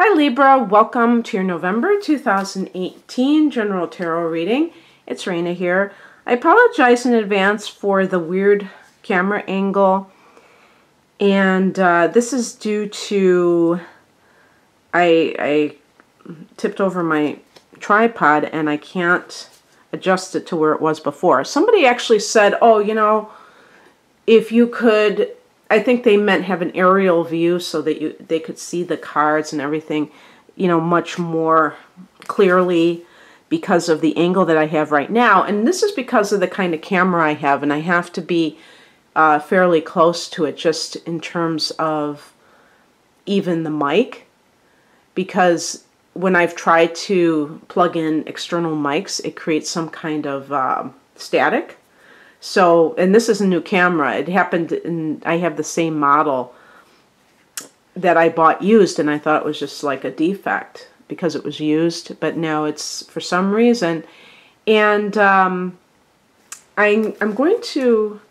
Hi Libra, welcome to your November 2018 General Tarot reading. It's Raina here. I apologize in advance for the weird camera angle, and this is due to I tipped over my tripod and I can't adjust it to where it was before. Somebody actually said, oh, you know, if you could, I think they meant have an aerial view so that they could see the cards and everything, you know, much more clearly because of the angle that I have right now. And this is because of the kind of camera I have, and I have to be fairly close to it just in terms of even the mic, because when I've tried to plug in external mics, it creates some kind of static. So, and this is a new camera. It happened, and I have the same model that I bought used, and I thought it was just like a defect because it was used, but no, it's for some reason. And I'm going to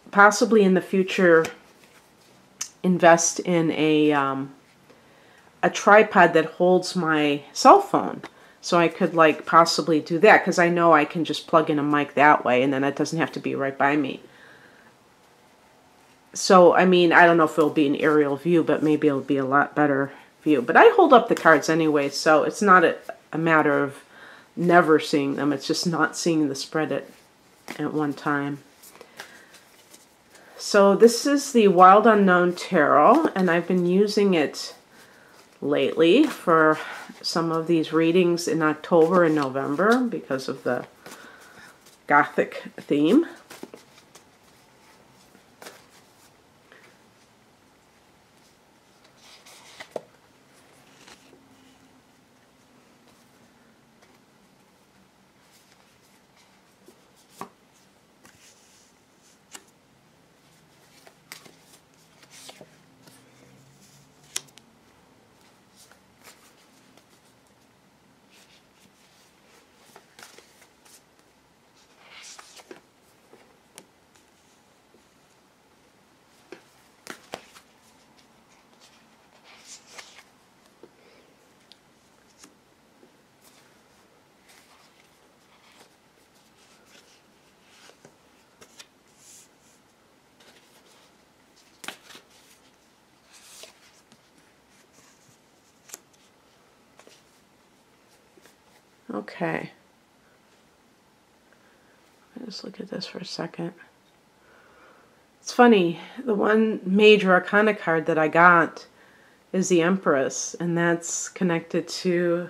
possibly in the future invest in a tripod that holds my cell phone. So I could like possibly do that, because I know I can just plug in a mic that way and then it doesn't have to be right by me. So, I mean, I don't know if it'll be an aerial view, but maybe it'll be a lot better view. But I hold up the cards anyway, so it's not a matter of never seeing them. It's just not seeing the spread at one time. So this is the Wild Unknown Tarot, and I've been using it lately for some of these readings in October and November because of the Gothic theme. Okay, let's look at this for a second. It's funny, the one major arcana card that I got is the Empress, and that's connected to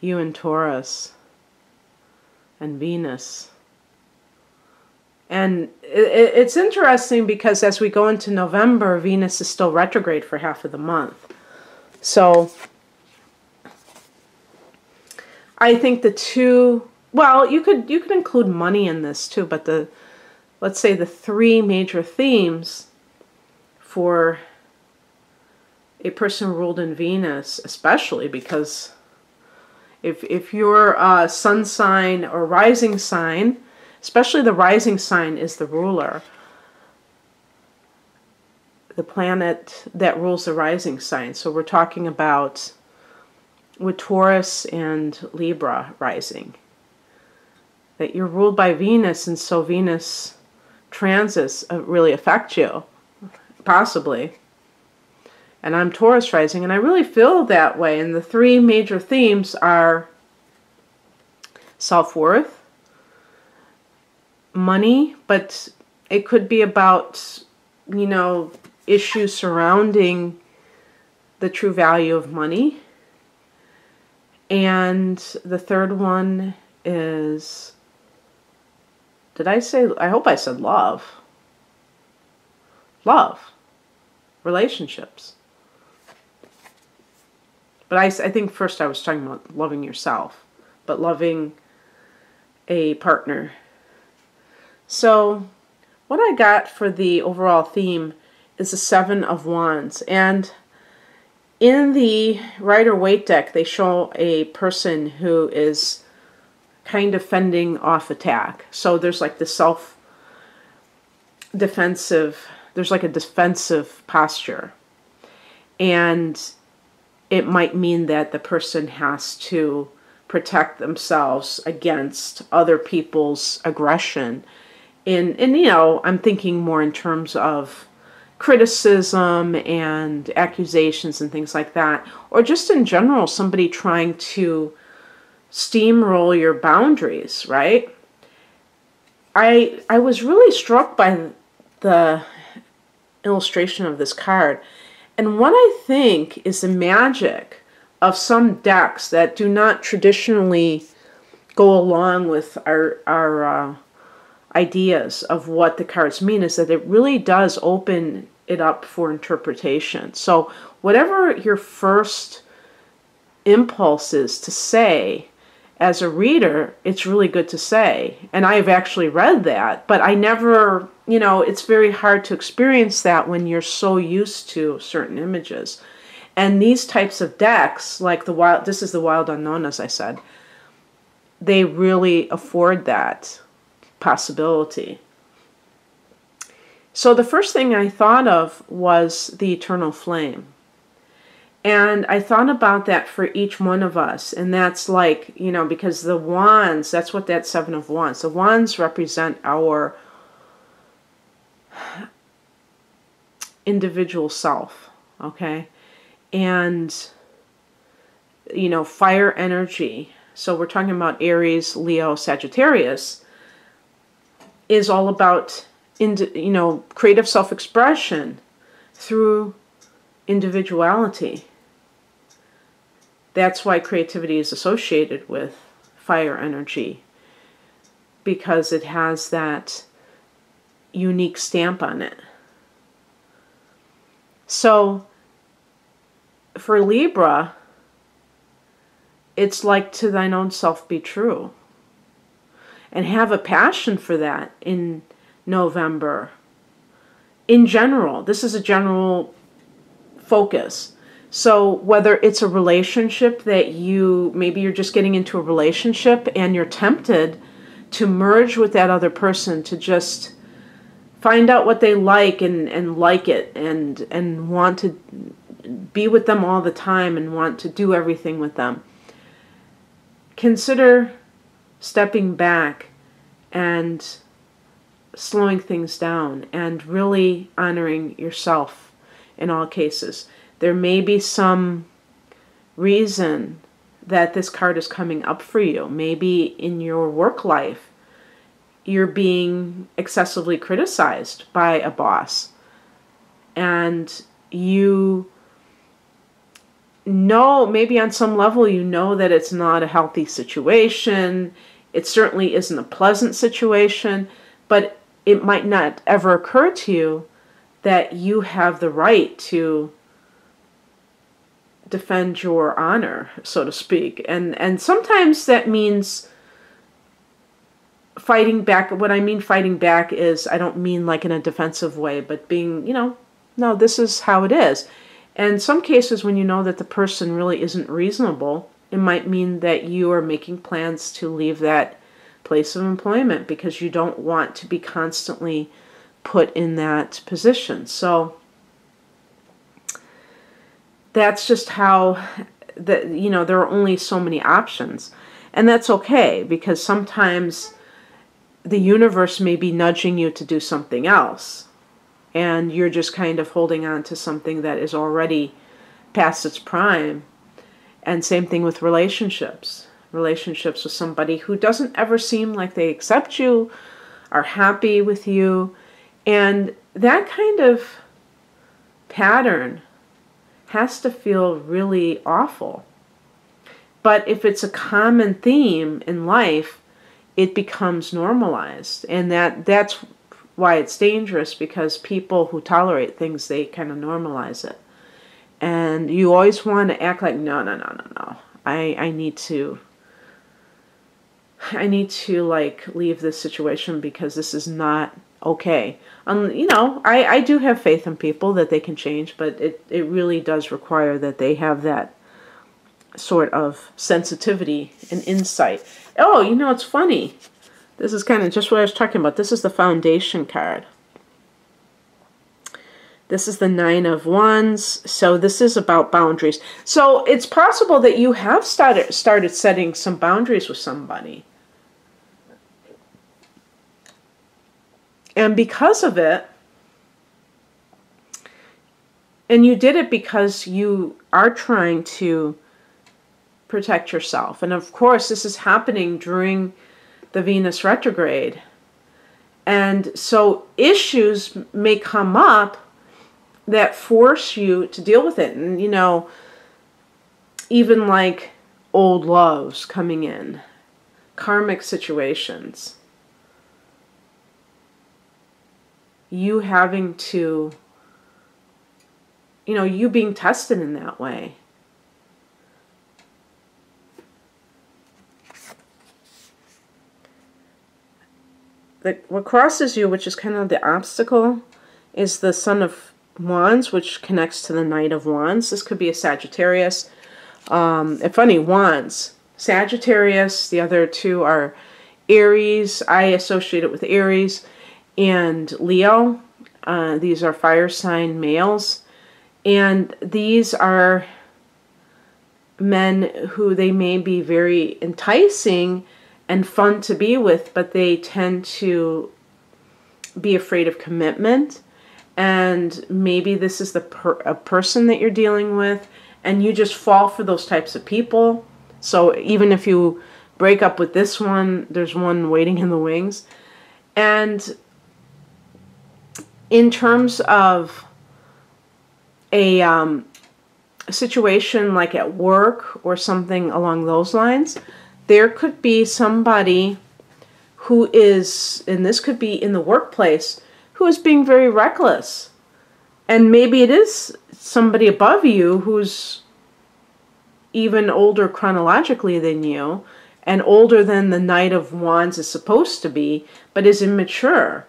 you and Taurus and Venus. And it's interesting because as we go into November, Venus is still retrograde for half of the month. So I think the two, well, you could include money in this too, but let's say the three major themes for a person ruled in Venus, especially because if you're a sun sign or rising sign, especially the rising sign is the ruler, the planet that rules the rising sign. So we're talking about with Taurus and Libra rising, that you're ruled by Venus, and so Venus transits really affect you, possibly. And I'm Taurus rising, and I really feel that way. And the three major themes are self-worth, money, but it could be about, you know, issues surrounding the true value of money. And the third one is, did I say, I hope I said love. Love. Relationships. But I think first I was talking about loving yourself, but loving a partner. So what I got for the overall theme is the Seven of Wands. And in the Rider-Waite deck, they show a person who is kind of fending off attack. So there's like the self-defensive, there's like a defensive posture. And it might mean that the person has to protect themselves against other people's aggression. And you know, I'm thinking more in terms of criticism and accusations and things like that, or just in general, somebody trying to steamroll your boundaries, right? I was really struck by the illustration of this card, and what I think is the magic of some decks that do not traditionally go along with our ideas of what the cards mean is that it really does open it up for interpretation. So whatever your first impulse is to say, as a reader, it's really good to say. And I've actually read that, but I never, you know, it's very hard to experience that when you're so used to certain images. And these types of decks, like the wild, this is the Wild Unknown, as I said, they really afford that possibility. So the first thing I thought of was the eternal flame. And I thought about that for each one of us. And that's like, you know, because the wands, that's what that Seven of Wands. The wands represent our individual self, okay? And, you know, fire energy. So we're talking about Aries, Leo, Sagittarius, is all about, you know, creative self-expression through individuality. That's why creativity is associated with fire energy, because it has that unique stamp on it. So for Libra, it's like to thine own self be true. And have a passion for that in November. In general, this is a general focus. So whether it's a relationship that maybe you're just getting into a relationship and you're tempted to merge with that other person, to just find out what they like and like it and want to be with them all the time and want to do everything with them. Consider stepping back and slowing things down and really honoring yourself in all cases. There may be some reason that this card is coming up for you. Maybe in your work life, you're being excessively criticized by a boss. And you know, maybe on some level, you know that it's not a healthy situation. It certainly isn't a pleasant situation, but it might not ever occur to you that you have the right to defend your honor, so to speak. And sometimes that means fighting back. What I mean fighting back is, I don't mean like in a defensive way, but being, you know, no, this is how it is. And in some cases, when you know that the person really isn't reasonable, it might mean that you are making plans to leave that place of employment because you don't want to be constantly put in that position. So that's just how, you know, there are only so many options. And that's okay, because sometimes the universe may be nudging you to do something else. And you're just kind of holding on to something that is already past its prime. And same thing with relationships. Relationships with somebody who doesn't ever seem like they accept you, are happy with you. And that kind of pattern has to feel really awful. But if it's a common theme in life, it becomes normalized. And that's why it's dangerous, because people who tolerate things, they kind of normalize it. And you always want to act like, no. I need to like leave this situation because this is not okay. You know, I do have faith in people that they can change, but it really does require that they have that sort of sensitivity and insight. Oh, you know, it's funny. This is kind of just what I was talking about. This is the Foundation card. This is the Nine of Wands. So this is about boundaries. So it's possible that you have started setting some boundaries with somebody. And because of it, and you did it because you are trying to protect yourself. And of course, this is happening during the Venus retrograde. And so issues may come up that force you to deal with it. And, you know, even like old loves coming in, karmic situations, you having to, you know, you being tested in that way. What crosses you, which is kind of the obstacle, is the Son of Wands, which connects to the Knight of Wands. This could be a Sagittarius. Funny, Wands. Sagittarius, the other two are Aries. I associate it with Aries and Leo. These are fire sign males. And these are men who they may be very enticing and fun to be with, but they tend to be afraid of commitment. And maybe this is a person that you're dealing with, and you just fall for those types of people. So even if you break up with this one, there's one waiting in the wings. And in terms of a situation like at work or something along those lines, there could be somebody who is, and this could be in the workplace, who is being very reckless. And maybe it is somebody above you who's even older chronologically than you, and older than the Knight of Wands is supposed to be, but is immature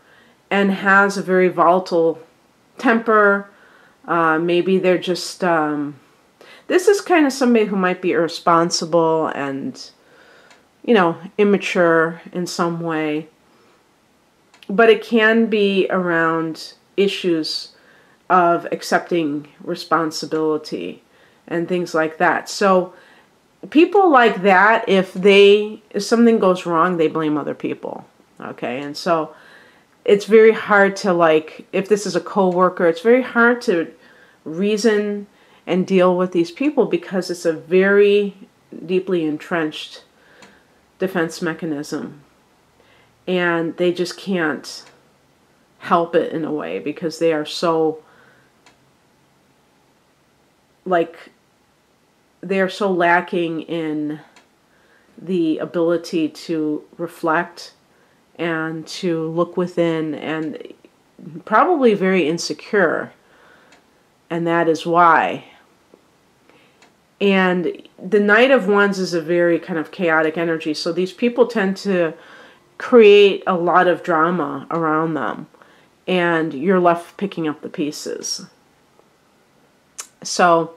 and has a very volatile temper. Maybe they're just, this is kind of somebody who might be irresponsible and, you know, immature in some way. But it can be around issues of accepting responsibility and things like that. So people like that, if something goes wrong, they blame other people. Okay, and so it's very hard to, like, if this is a coworker, it's very hard to reason and deal with these people because it's a very deeply entrenched defense mechanism. And they just can't help it in a way because they are so, like, they are so lacking in the ability to reflect and to look within, and probably very insecure. And that is why. And the Knight of Wands is a very kind of chaotic energy. So these people tend to create a lot of drama around them. And you're left picking up the pieces. So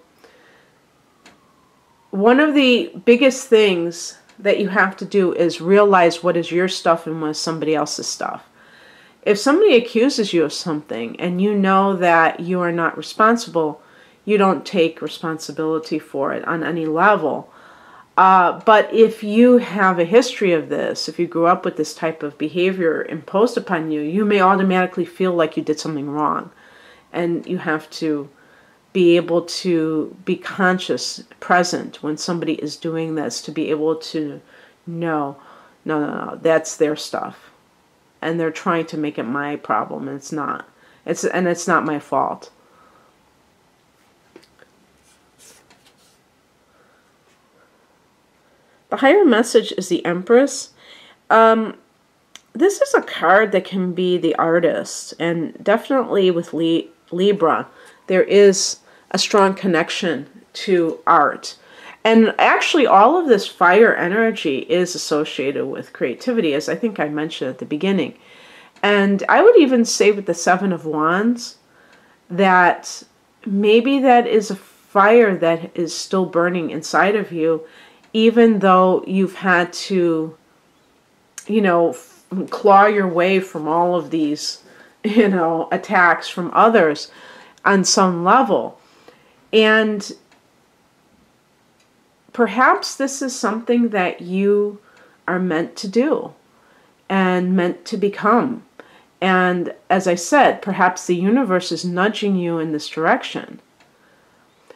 one of the biggest things that you have to do is realize what is your stuff and what is somebody else's stuff. If somebody accuses you of something and you know that you are not responsible, you don't take responsibility for it on any level. But if you have a history of this, if you grew up with this type of behavior imposed upon you, you may automatically feel like you did something wrong. And you have to be able to be conscious, present when somebody is doing this, to be able to know, no, that's their stuff. And they're trying to make it my problem, and it's not. It's not my fault. The higher message is the Empress. This is a card that can be the artist, and definitely with Libra, there is a strong connection to art. And actually, all of this fire energy is associated with creativity, as I think I mentioned at the beginning. And I would even say with the Seven of Wands, that maybe that is a fire that is still burning inside of you, even though you've had to, you know, claw your way from all of these, you know, attacks from others. on some level. And perhaps this is something that you are meant to do and meant to become. And as I said, perhaps the universe is nudging you in this direction.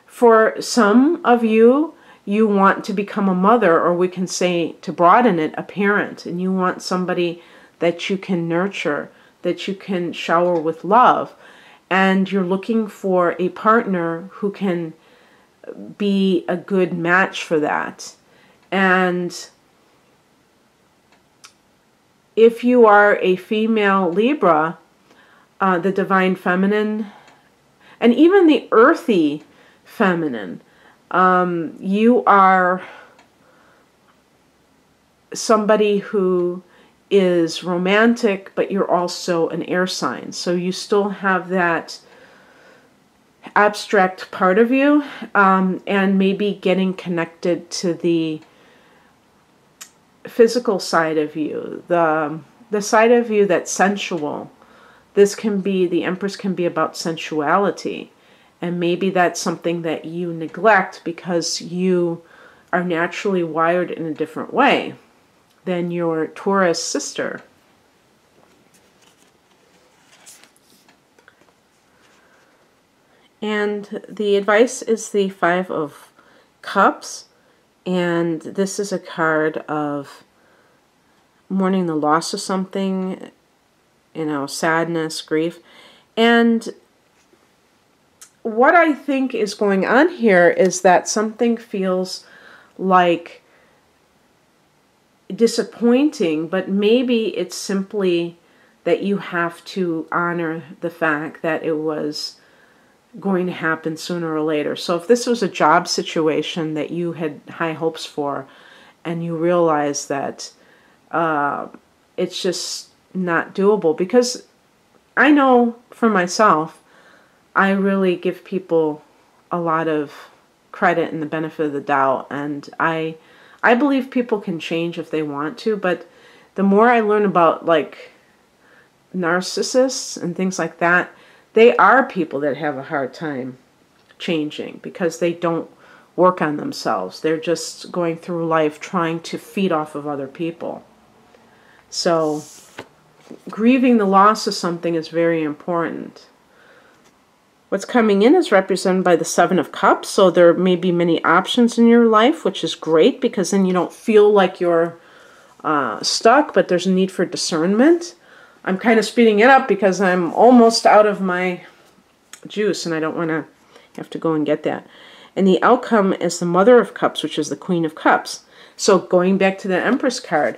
For some of you, you want to become a mother, or we can say, to broaden it, a parent, and you want somebody that you can nurture, that you can shower with love, and you're looking for a partner who can be a good match for that. And if you are a female Libra, the divine feminine, and even the earthy feminine, you are somebody who is romantic, but you're also an air sign. So you still have that abstract part of you, and maybe getting connected to the physical side of you, the side of you that's sensual. This can be, the Empress can be about sensuality, and maybe that's something that you neglect because you are naturally wired in a different way than your Taurus sister. And the advice is the Five of Cups. And this is a card of mourning the loss of something, you know, sadness, grief. And what I think is going on here is that something feels like disappointing, but maybe it's simply that you have to honor the fact that it was going to happen sooner or later. So if this was a job situation that you had high hopes for, and you realize that it's just not doable, because I know for myself, I really give people a lot of credit and the benefit of the doubt, and I believe people can change if they want to, but the more I learn about like narcissists and things like that, they are people that have a hard time changing because they don't work on themselves. They're just going through life trying to feed off of other people. So grieving the loss of something is very important. What's coming in is represented by the Seven of Cups, so there may be many options in your life, which is great because then you don't feel like you're stuck, but there's a need for discernment. I'm kind of speeding it up because I'm almost out of my juice and I don't want to have to go and get that. And the outcome is the Mother of Cups, which is the Queen of Cups. So going back to the Empress card,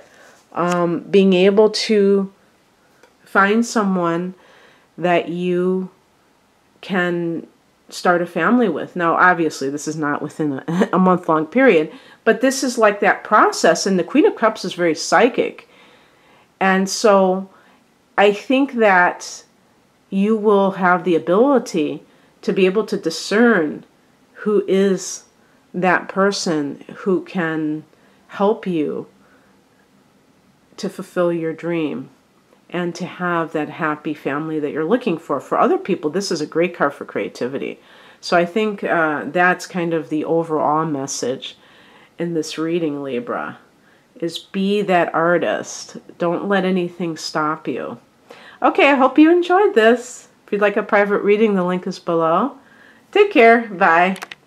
being able to find someone that you can start a family with. Now, obviously, this is not within a month-long period, but this is like that process, and the Queen of Cups is very psychic. And so I think that you will have the ability to be able to discern who is that person who can help you to fulfill your dream and to have that happy family that you're looking for. For other people, this is a great card for creativity. So I think that's kind of the overall message in this reading, Libra, is be that artist. Don't let anything stop you. Okay, I hope you enjoyed this. If you'd like a private reading, the link is below. Take care. Bye.